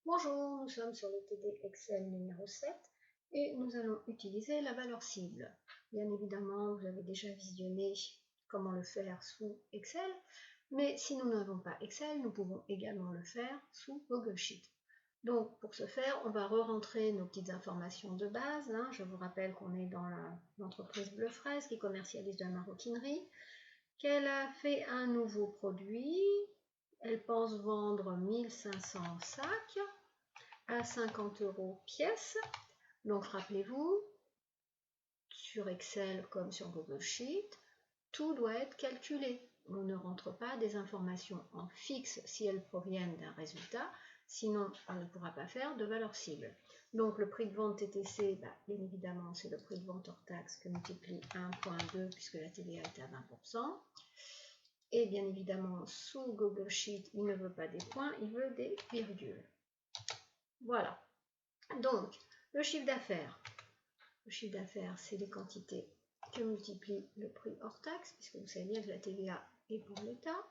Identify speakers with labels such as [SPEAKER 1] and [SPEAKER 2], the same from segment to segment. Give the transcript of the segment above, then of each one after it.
[SPEAKER 1] Bonjour, nous sommes sur le TD Excel numéro 7 et nous allons utiliser la valeur cible. Bien évidemment, vous avez déjà visionné comment le faire sous Excel, mais si nous n'avons pas Excel, nous pouvons également le faire sous Google Sheet. Donc pour ce faire, on va re-rentrer nos petites informations de base. Je vous rappelle qu'on est dans l'entreprise Bleu Fraise qui commercialise de la maroquinerie, qu'elle a fait un nouveau produit. Elle pense vendre 1500 sacs à 50 € pièce. Donc rappelez-vous, sur Excel comme sur Google Sheet, tout doit être calculé. On ne rentre pas des informations en fixe si elles proviennent d'un résultat, sinon on ne pourra pas faire de valeur cible. Donc le prix de vente TTC, bien évidemment c'est le prix de vente hors taxe que multiplie 1,2 puisque la TVA est à 20%. Et bien évidemment sous Google Sheet, il ne veut pas des points, il veut des virgules. Voilà. Donc, le chiffre d'affaires. Le chiffre d'affaires, c'est les quantités que multiplie le prix hors taxe, puisque vous savez bien que la TVA est pour l'État.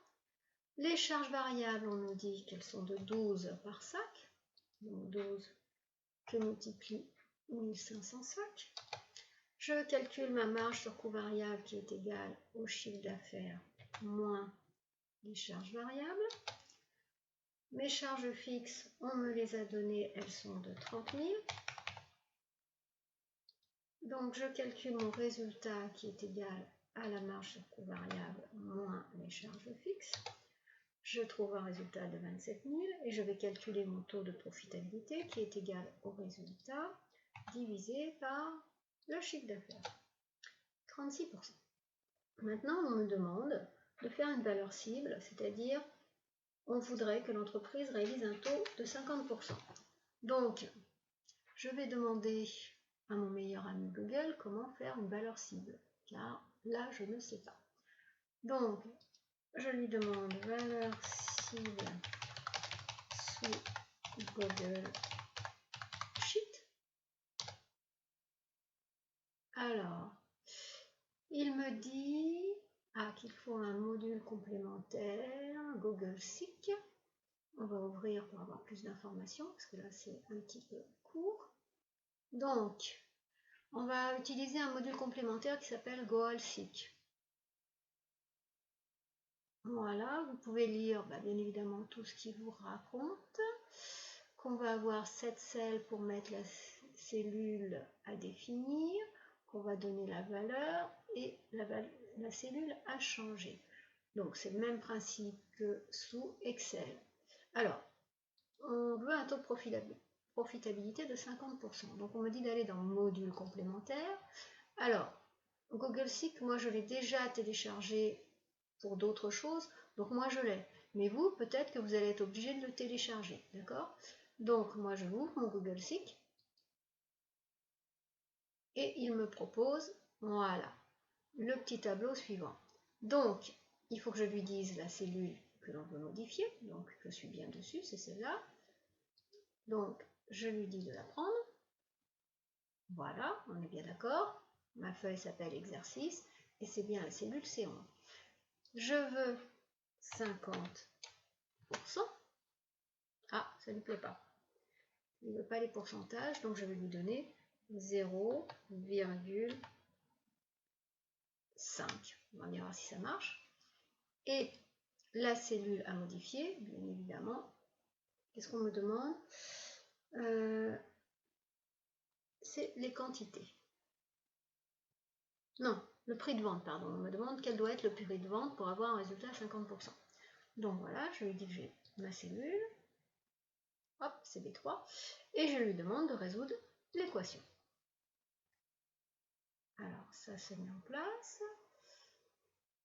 [SPEAKER 1] Les charges variables, on nous dit qu'elles sont de 12 par sac. Donc 12 que multiplie 1500 sacs. Je calcule ma marge sur coût variable qui est égale au chiffre d'affaires moins les charges variables. Mes charges fixes, on me les a données, elles sont de 30 000. Donc je calcule mon résultat qui est égal à la marge sur coût variable moins les charges fixes. Je trouve un résultat de 27 000 et je vais calculer mon taux de profitabilité qui est égal au résultat divisé par le chiffre d'affaires, 36%. Maintenant on me demande de faire une valeur cible, c'est-à-dire on voudrait que l'entreprise réalise un taux de 50%. Donc je vais demander à mon meilleur ami Google comment faire une valeur cible, car là je ne sais pas. Donc je lui demande valeur cible sous Google Sheet. Alors il me dit qu'il faut un module complémentaire, Google Seek. On va ouvrir pour avoir plus d'informations parce que là c'est un petit peu court. Donc on va utiliser un module complémentaire qui s'appelle GoalSeek. Voilà, vous pouvez lire bien évidemment tout ce qu'il vous raconte, qu'on va avoir 7 celles pour mettre la cellule à définir, qu'on va donner la valeur et la cellule à changer. Donc c'est le même principe que sous Excel. Alors, on veut un taux de profitabilité de 50%. Donc on me dit d'aller dans module complémentaire. Alors, Google Seek, moi je l'ai déjà téléchargé pour d'autres choses, donc moi je l'ai. Mais vous, peut-être que vous allez être obligé de le télécharger, d'accord? Donc moi je ouvre mon Google Seek et il me propose, voilà, le petit tableau suivant. Donc, il faut que je lui dise la cellule que l'on veut modifier, donc je suis bien dessus, c'est celle-là. Donc, je lui dis de la prendre. Voilà, on est bien d'accord. Ma feuille s'appelle exercice et c'est bien la cellule C11. Je veux 50%. Ah, ça ne lui plaît pas. Il ne veut pas les pourcentages, donc je vais lui donner 0,5. On verra si ça marche. Et la cellule à modifier, bien évidemment, qu'est-ce qu'on me demande? C'est les quantités. Non, le prix de vente, pardon. On me demande quel doit être le prix de vente pour avoir un résultat à 50%. Donc voilà, je lui dis que j'ai ma cellule. Hop, c'est B3. Et je lui demande de résoudre l'équation. Alors, ça se met en place.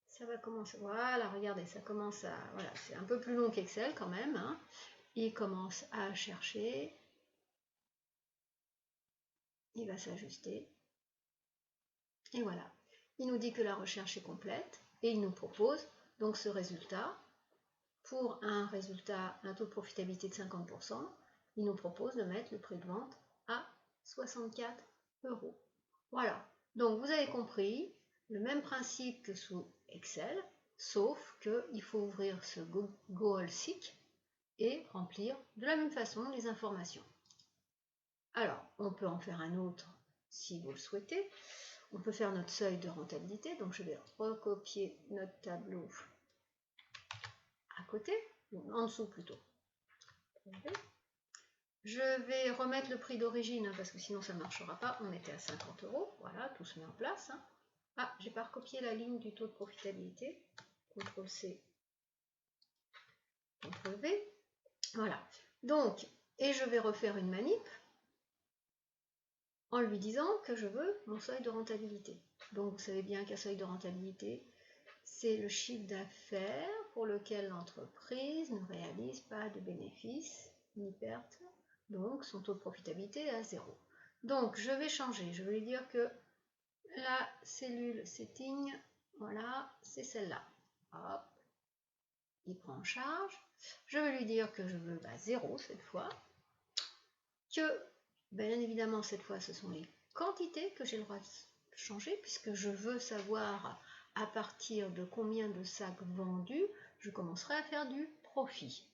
[SPEAKER 1] Ça va commencer. Voilà, regardez, ça commence à... Voilà, c'est un peu plus long qu'Excel quand même. Il commence à chercher. Il va s'ajuster. Et voilà. Il nous dit que la recherche est complète. Et il nous propose donc ce résultat. Pour un résultat, un taux de profitabilité de 50%, il nous propose de mettre le prix de vente à 64 €. Voilà, donc vous avez compris, le même principe que sous Excel, sauf qu'il faut ouvrir ce GoalSeek et remplir de la même façon les informations. Alors, on peut en faire un autre si vous le souhaitez. On peut faire notre seuil de rentabilité. Donc, je vais recopier notre tableau à côté, ou en dessous plutôt. Je vais remettre le prix d'origine, parce que sinon ça ne marchera pas. On était à 50 €. Voilà, tout se met en place. Ah, j'ai pas recopié la ligne du taux de profitabilité. CTRL-C, CTRL-V. Voilà. Donc, et je vais refaire une manip en lui disant que je veux mon seuil de rentabilité. Donc, vous savez bien qu'un seuil de rentabilité, c'est le chiffre d'affaires pour lequel l'entreprise ne réalise pas de bénéfices ni pertes. Donc, son taux de profitabilité est à 0. Donc, je vais changer. Je vais lui dire que la cellule setting, voilà, c'est celle-là. Hop, il prend en charge. Je vais lui dire que je veux 0 cette fois. Que, bien évidemment, cette fois, ce sont les quantités que j'ai le droit de changer, puisque je veux savoir à partir de combien de sacs vendus, je commencerai à faire du profit.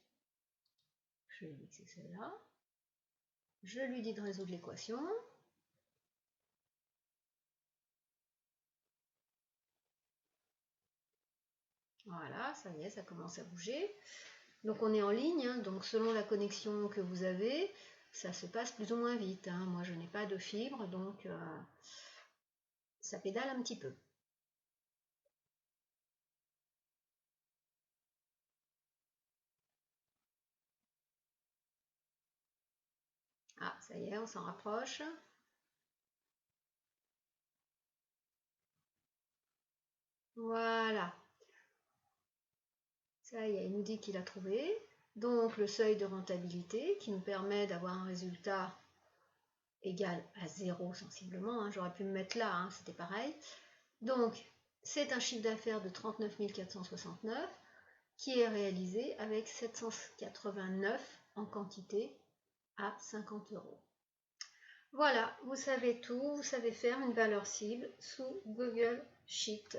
[SPEAKER 1] Je lui dis que c'est celle-là. Je lui dis de résoudre l'équation. Voilà, ça y est, ça commence à bouger. Donc on est en ligne, donc selon la connexion que vous avez, ça se passe plus ou moins vite. Moi je n'ai pas de fibre, donc ça pédale un petit peu. Ah, ça y est, on s'en rapproche. Voilà. Ça y est, il nous dit qu'il a trouvé. Donc le seuil de rentabilité qui nous permet d'avoir un résultat égal à 0 sensiblement. J'aurais pu me mettre là, c'était pareil. Donc c'est un chiffre d'affaires de 39 469 qui est réalisé avec 789 en quantité à 50 €. Voilà, vous savez tout, vous savez faire une valeur cible sous Google Sheet.